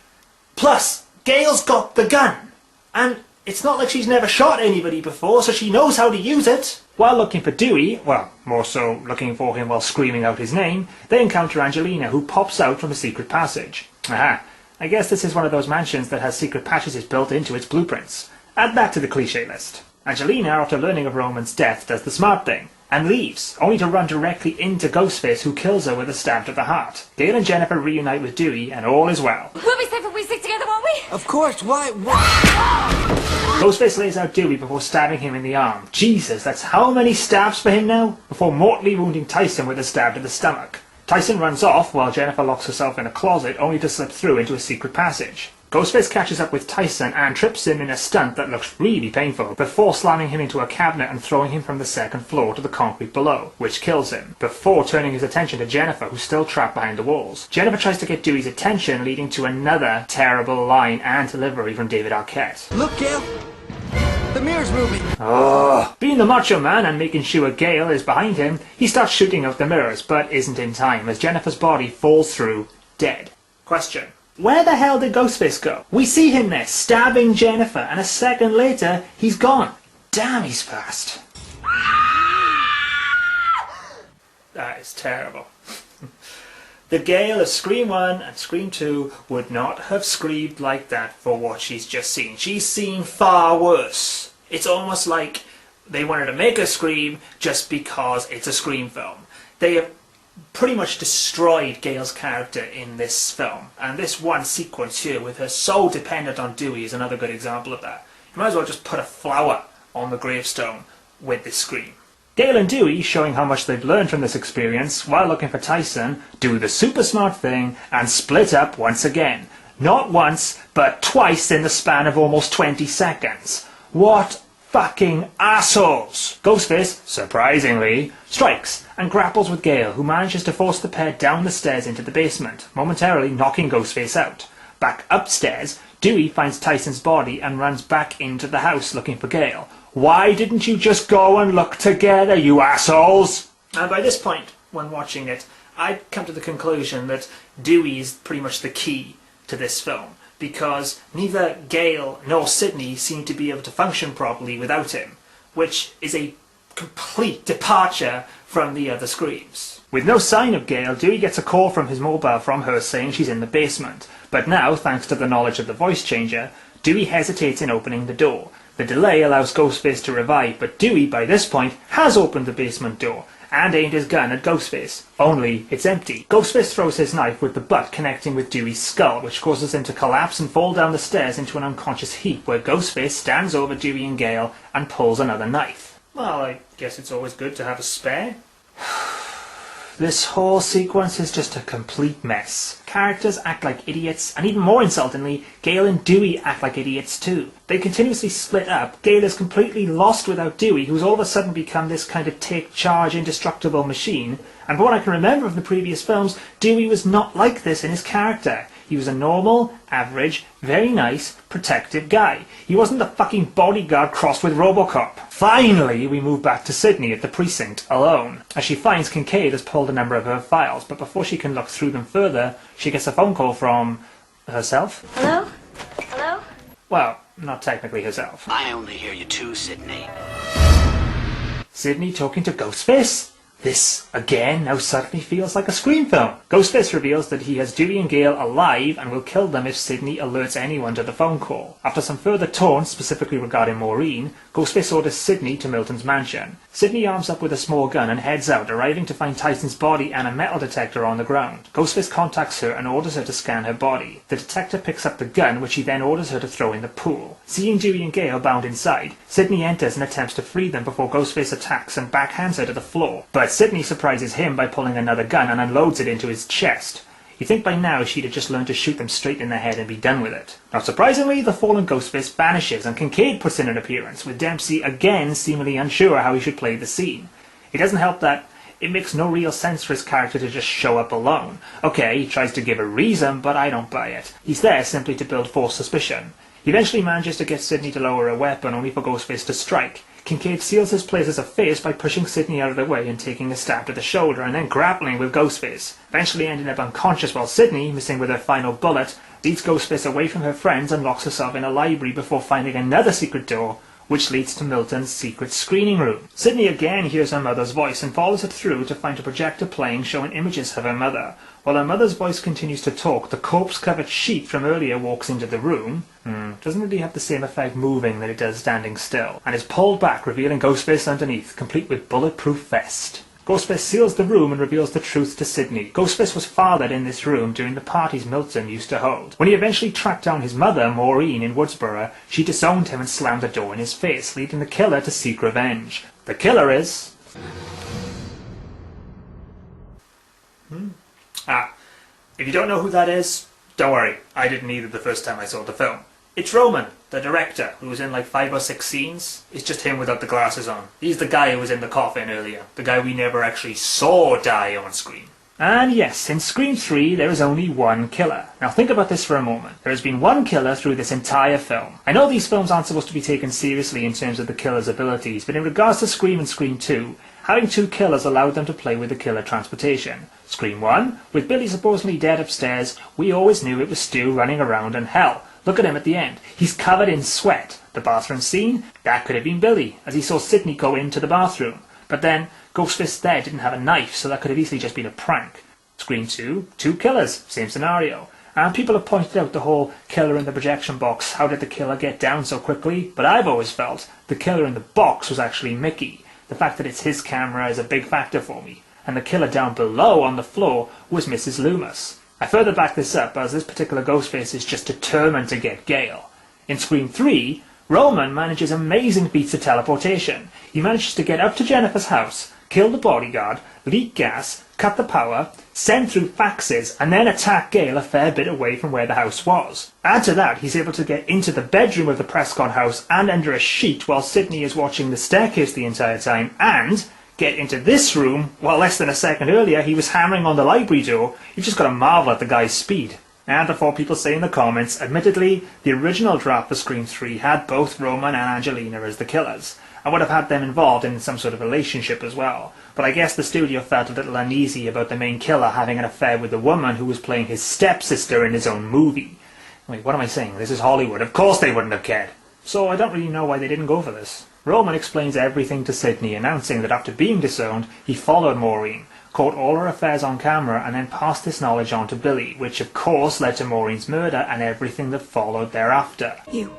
Plus, Gail's got the gun, and it's not like she's never shot anybody before, so she knows how to use it. While looking for Dewey, well, more so looking for him while screaming out his name, they encounter Angelina, who pops out from a secret passage. Aha, I guess this is one of those mansions that has secret passages built into its blueprints. Add that to the cliché list. Angelina, after learning of Roman's death, does the smart thing, and leaves, only to run directly into Ghostface, who kills her with a stab to the heart. Gail and Jennifer reunite with Dewey, and all is well. We'll be safe if we stick together, won't we? Of course, why? Ghostface lays out Dewey before stabbing him in the arm. Jesus, that's how many stabs for him now? Before mortally wounding Tyson with a stab to the stomach. Tyson runs off while Jennifer locks herself in a closet, only to slip through into a secret passage. Ghostface catches up with Tyson and trips him in a stunt that looks really painful, before slamming him into a cabinet and throwing him from the second floor to the concrete below, which kills him, before turning his attention to Jennifer, who's still trapped behind the walls. Jennifer tries to get Dewey's attention, leading to another terrible line and delivery from David Arquette. Look, Gail! The mirror's moving! Oh. Being the macho man and making sure Gail is behind him, he starts shooting out the mirrors, but isn't in time, as Jennifer's body falls through, dead. Question. Where the hell did Ghostface go? We see him there, stabbing Jennifer, and a second later, he's gone. Damn, he's fast. That is terrible. The Gail of Scream 1 and Scream 2 would not have screamed like that for what she's just seen. She's seen far worse. It's almost like they wanted to make her scream just because it's a Scream film. They have pretty much destroyed Gail's character in this film, and this one sequence here with her so dependent on Dewey is another good example of that. You might as well just put a flower on the gravestone with this scream. Gail and Dewey, showing how much they've learned from this experience while looking for Tyson, do the super smart thing and split up once again. Not once, but twice in the span of almost 20 seconds. What fucking assholes! Ghostface, surprisingly, strikes and grapples with Gail, who manages to force the pair down the stairs into the basement, momentarily knocking Ghostface out. Back upstairs, Dewey finds Tyson's body and runs back into the house looking for Gail. Why didn't you just go and look together, you assholes? And by this point, when watching it, I'd come to the conclusion that Dewey is pretty much the key to this film, because neither Gail nor Sidney seem to be able to function properly without him, which is a complete departure from the other Screams. With no sign of Gail, Dewey gets a call from his mobile from her saying she's in the basement, but now, thanks to the knowledge of the voice changer, Dewey hesitates in opening the door. The delay allows Ghostface to revive, but Dewey, by this point, has opened the basement door, and aimed his gun at Ghostface. Only, it's empty. Ghostface throws his knife with the butt connecting with Dewey's skull, which causes him to collapse and fall down the stairs into an unconscious heap, where Ghostface stands over Dewey and Gail and pulls another knife. Well, I guess it's always good to have a spare. This whole sequence is just a complete mess. Characters act like idiots, and even more insultingly, Gail and Dewey act like idiots too. They continuously split up. Gail is completely lost without Dewey, who's all of a sudden become this kind of take-charge, indestructible machine. And from what I can remember of the previous films, Dewey was not like this in his character. He was a normal, average, very nice, protective guy. He wasn't the fucking bodyguard crossed with RoboCop. Finally, we move back to Sydney at the precinct, alone, as she finds Kincaid has pulled a number of her files, but before she can look through them further, she gets a phone call from herself. Hello? Hello? Well, not technically herself. I only hear you too, Sydney. Sydney talking to Ghostface? This, again, now suddenly feels like a Scream film. Ghostface reveals that he has Dewey and Gale alive and will kill them if Sydney alerts anyone to the phone call. After some further taunts, specifically regarding Maureen, Ghostface orders Sydney to Milton's mansion. Sydney arms up with a small gun and heads out, arriving to find Tyson's body and a metal detector on the ground. Ghostface contacts her and orders her to scan her body. The detector picks up the gun, which he then orders her to throw in the pool. Seeing Dewey and Gale bound inside, Sydney enters and attempts to free them before Ghostface attacks and backhands her to the floor. But Sydney surprises him by pulling another gun and unloads it into his chest. You'd think by now she'd have just learned to shoot them straight in the head and be done with it. Not surprisingly, the fallen Ghostface vanishes and Kincaid puts in an appearance, with Dempsey again seemingly unsure how he should play the scene. It doesn't help that it makes no real sense for his character to just show up alone. Okay, he tries to give a reason, but I don't buy it. He's there simply to build false suspicion. He eventually manages to get Sydney to lower her weapon, only for Ghostface to strike. Kincaid seals his place as a face by pushing Sydney out of the way and taking a stab to the shoulder, and then grappling with Ghostface, eventually ending up unconscious while Sydney, missing with her final bullet, leads Ghostface away from her friends and locks herself in a library before finding another secret door, which leads to Milton's secret screening room. Sydney again hears her mother's voice and follows it through to find a projector playing showing images of her mother. While her mother's voice continues to talk, the corpse-covered sheet from earlier walks into the room. Doesn't really have the same effect moving that it does standing still, and is pulled back, revealing Ghostface underneath, complete with bulletproof vest. Ghostface seals the room and reveals the truth to Sydney. Ghostface was fathered in this room during the parties Milton used to hold. When he eventually tracked down his mother, Maureen, in Woodsboro, she disowned him and slammed the door in his face, leading the killer to seek revenge. The killer is... if you don't know who that is, don't worry, I didn't either the first time I saw the film. It's Roman, the director, who was in like 5 or 6 scenes. It's just him without the glasses on. He's the guy who was in the coffin earlier, the guy we never actually saw die on screen. And yes, in Scream 3 there is only one killer. Now think about this for a moment. There has been one killer through this entire film. I know these films aren't supposed to be taken seriously in terms of the killer's abilities, but in regards to Scream and Scream 2, having 2 killers allowed them to play with the killer transportation. Scream 1, with Billy supposedly dead upstairs, we always knew it was Stu running around, and hell, look at him at the end. He's covered in sweat. The bathroom scene? That could have been Billy, as he saw Sydney go into the bathroom. But then, Ghostface there didn't have a knife, so that could have easily just been a prank. Scream 2, 2 killers, same scenario. And people have pointed out the whole killer in the projection box, how did the killer get down so quickly? But I've always felt the killer in the box was actually Mickey. The fact that it's his camera is a big factor for me. And the killer down below on the floor was Mrs. Loomis. I further back this up as this particular Ghostface is just determined to get Gale. In Scream 3, Roman manages amazing feats of teleportation. He manages to get up to Jennifer's house, kill the bodyguard, leak gas, cut the power, send through faxes, and then attack Gale a fair bit away from where the house was. Add to that, he's able to get into the bedroom of the Prescott house and under a sheet while Sydney is watching the staircase the entire time, and get into this room while less than a second earlier he was hammering on the library door. You've just got to marvel at the guy's speed. And before people say in the comments, admittedly, the original draft for Scream 3 had both Roman and Angelina as the killers. I would have had them involved in some sort of relationship as well. But I guess the studio felt a little uneasy about the main killer having an affair with the woman who was playing his stepsister in his own movie. Wait, what am I saying? This is Hollywood. Of course they wouldn't have cared. So I don't really know why they didn't go for this. Roman explains everything to Sydney, announcing that after being disowned, he followed Maureen, caught all her affairs on camera, and then passed this knowledge on to Billy, which of course led to Maureen's murder and everything that followed thereafter. You.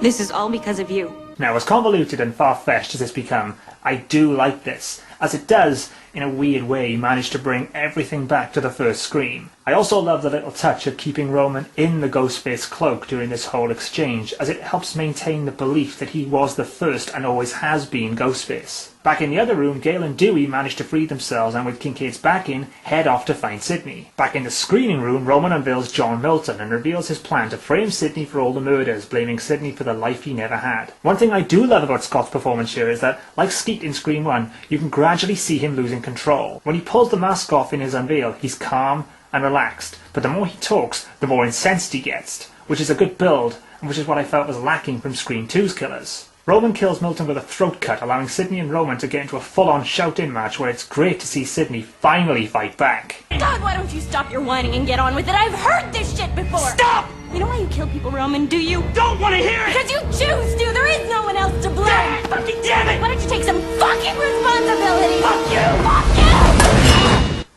This is all because of you. Now, as convoluted and far-fetched as it's become, I do like this, as it does, in a weird way, manage to bring everything back to the first Scream. I also love the little touch of keeping Roman in the Ghostface cloak during this whole exchange, as it helps maintain the belief that he was the first and always has been Ghostface. Back in the other room, Gale and Dewey manage to free themselves and with Kincaid's backing, head off to find Sydney. Back in the screening room, Roman unveils John Milton and reveals his plan to frame Sydney for all the murders, blaming Sydney for the life he never had. One thing I do love about Scott's performance here is that, like Skeet in Scream 1, you can gradually see him losing control. When he pulls the mask off in his unveil, he's calm and relaxed, but the more he talks, the more incensed he gets, which is a good build, and which is what I felt was lacking from Scream 2's killers. Roman kills Milton with a throat cut, allowing Sidney and Roman to get into a full-on shout-in match where it's great to see Sidney finally fight back. God, why don't you stop your whining and get on with it? I've heard this shit before! Stop! You know why you kill people, Roman, do you? Don't want to hear it! Because you choose to! There is no one else to blame! Fucking damn it! Why don't you take some fucking responsibility? Fuck you! Fuck you!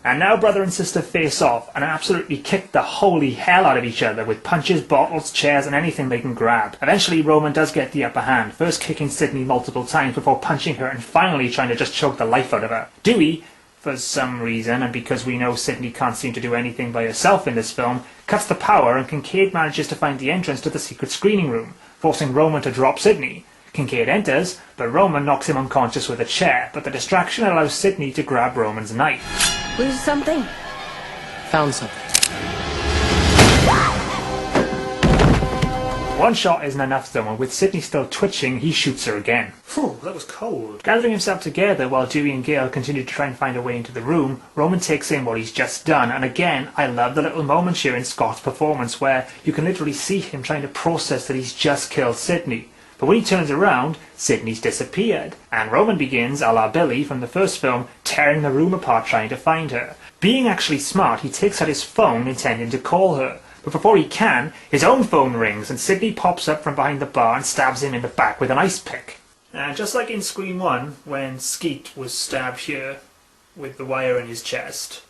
And now brother and sister face off and absolutely kick the holy hell out of each other with punches, bottles, chairs and anything they can grab. Eventually Roman does get the upper hand, first kicking Sidney multiple times before punching her and finally trying to just choke the life out of her. Dewey, for some reason, and because we know Sidney can't seem to do anything by herself in this film, cuts the power and Kincaid manages to find the entrance to the secret screening room, forcing Roman to drop Sidney. Kincaid enters, but Roman knocks him unconscious with a chair, but the distraction allows Sidney to grab Roman's knife. Lose something? Found something. One shot isn't enough though, and with Sidney still twitching, he shoots her again. Phew, that was cold. Gathering himself together while Dewey and Gale continue to try and find a way into the room, Roman takes in what he's just done, and again, I love the little moment here in Scott's performance where you can literally see him trying to process that he's just killed Sidney. But when he turns around, Sidney's disappeared, and Roman begins, a la Billy from the first film, tearing the room apart trying to find her. Being actually smart, he takes out his phone intending to call her. But before he can, his own phone rings and Sidney pops up from behind the bar and stabs him in the back with an ice pick. And just like in Scream 1, when Skeet was stabbed here with the wire in his chest,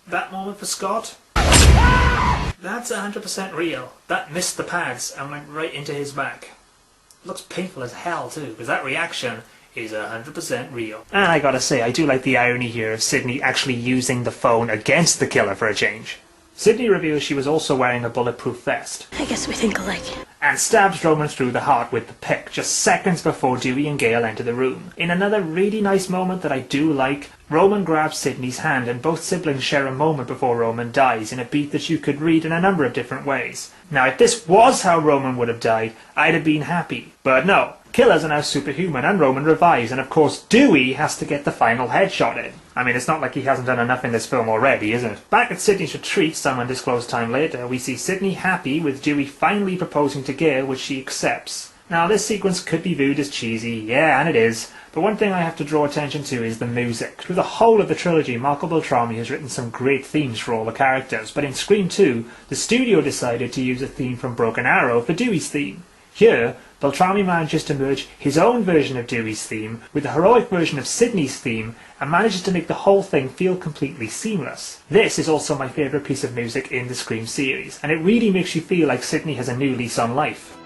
that moment for Scott, that's 100% real. That missed the pads and went right into his back. Looks painful as hell too, because that reaction is 100% real. And I gotta say, I do like the irony here of Sidney actually using the phone against the killer for a change. Sidney reveals she was also wearing a bulletproof vest. I guess we think alike. And stabs Roman through the heart with the pick, just seconds before Dewey and Gale enter the room. In another really nice moment that I do like, Roman grabs Sidney's hand and both siblings share a moment before Roman dies in a beat that you could read in a number of different ways. Now if this was how Roman would have died, I'd have been happy. But no, killers are now superhuman and Roman revives, and of course Dewey has to get the final headshot in. I mean, it's not like he hasn't done enough in this film already, is it? Back at Sidney's retreat, some undisclosed time later, we see Sidney happy with Dewey finally proposing to Gale, which she accepts. Now this sequence could be viewed as cheesy, yeah, and it is, but one thing I have to draw attention to is the music. Through the whole of the trilogy, Marco Beltrami has written some great themes for all the characters, but in Scream 2, the studio decided to use a theme from Broken Arrow for Dewey's theme. Here, Beltrami manages to merge his own version of Dewey's theme with the heroic version of Sidney's theme and manages to make the whole thing feel completely seamless. This is also my favourite piece of music in the Scream series, and it really makes you feel like Sidney has a new lease on life.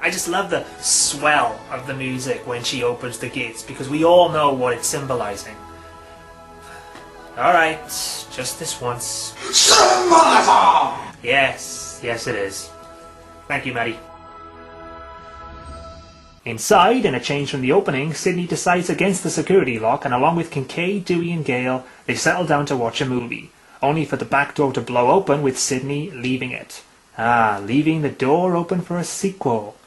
I just love the swell of the music when she opens the gates, because we all know what it's symbolizing. Alright, just this once. Symbolism! Yes it is. Thank you, Maddie. Inside, in a change from the opening, Sidney decides against the security lock, and along with Kincaid, Dewey and Gale, they settle down to watch a movie, only for the back door to blow open with Sidney leaving it. Leaving the door open for a sequel.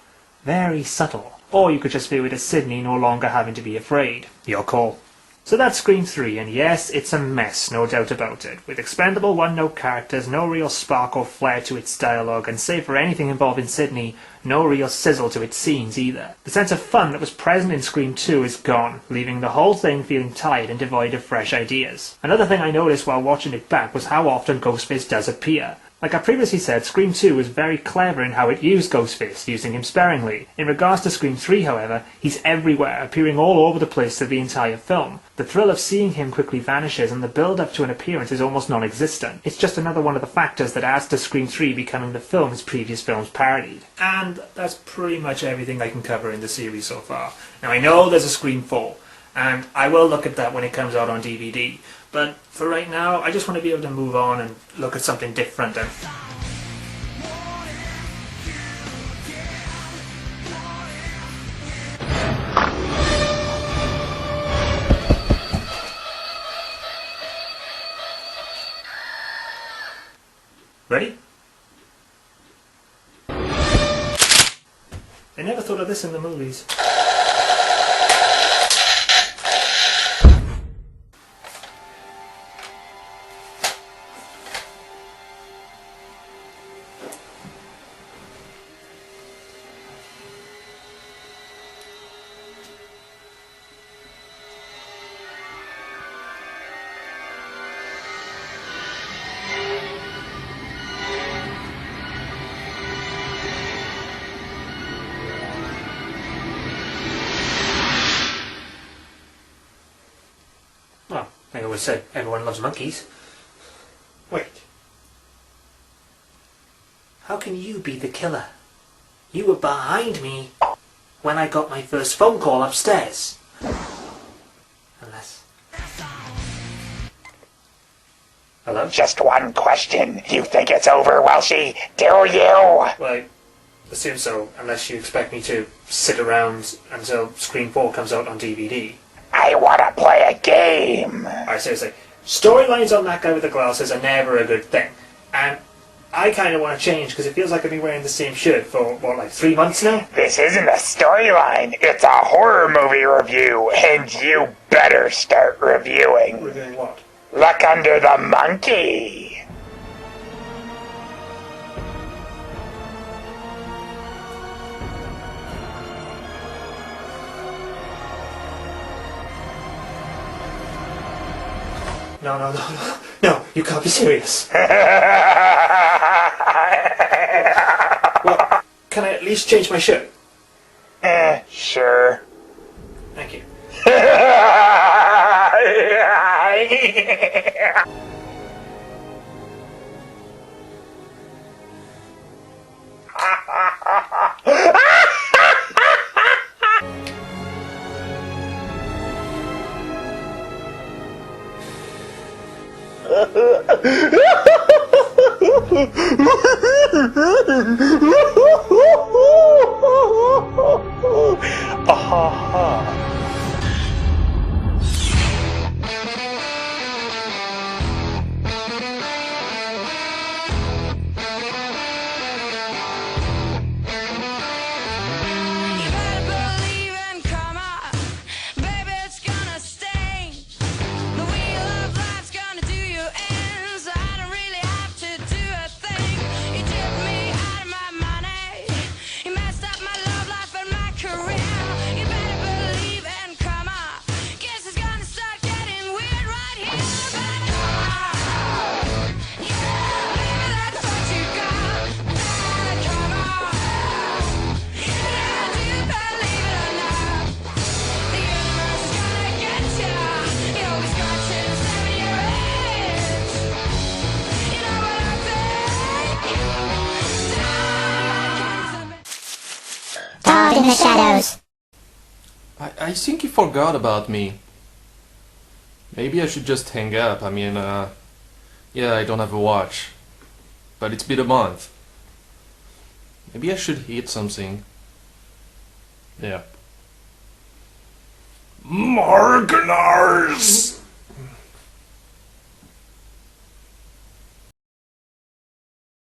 Very subtle. Or you could just view it as Sidney no longer having to be afraid. Your call. So that's Scream 3, and yes, it's a mess, no doubt about it. With expendable one-note characters, no real spark or flair to its dialogue, and save for anything involving Sidney, no real sizzle to its scenes either. The sense of fun that was present in Scream 2 is gone, leaving the whole thing feeling tired and devoid of fresh ideas. Another thing I noticed while watching it back was how often Ghostface does appear. Like I previously said, Scream 2 was very clever in how it used Ghostface, using him sparingly. In regards to Scream 3, however, he's everywhere, appearing all over the place through the entire film. The thrill of seeing him quickly vanishes, and the build-up to an appearance is almost non-existent. It's just another one of the factors that adds to Scream 3 becoming the film his previous films parodied. And that's pretty much everything I can cover in the series so far. Now I know there's a Scream 4, and I will look at that when it comes out on DVD. But for right now, I just want to be able to move on and look at something different. And Ready? They never thought of this in the movies. Well, I always said everyone loves monkeys. Wait. How can you be the killer? You were behind me when I got my first phone call upstairs. Unless... Hello? Just one question. You think it's over, Welshy? Do you? Well, I assume so, unless you expect me to sit around until Scream 4 comes out on DVD. I want to play a game. Alright, seriously. Storylines on That Guy with the Glasses are never a good thing. And I kind of want to change because it feels like I've been wearing the same shirt for, what, like 3 months now? This isn't a storyline. It's a horror movie review, and you better start reviewing. Reviewing what? Look under the monkey. No, you can't be serious. Well, can I at least change my shirt? Sure. Thank you. In the shadows. I think he forgot about me. Maybe I should just hang up. I mean, yeah, I don't have a watch. But it's been a month. Maybe I should eat something. Yeah. Marganars!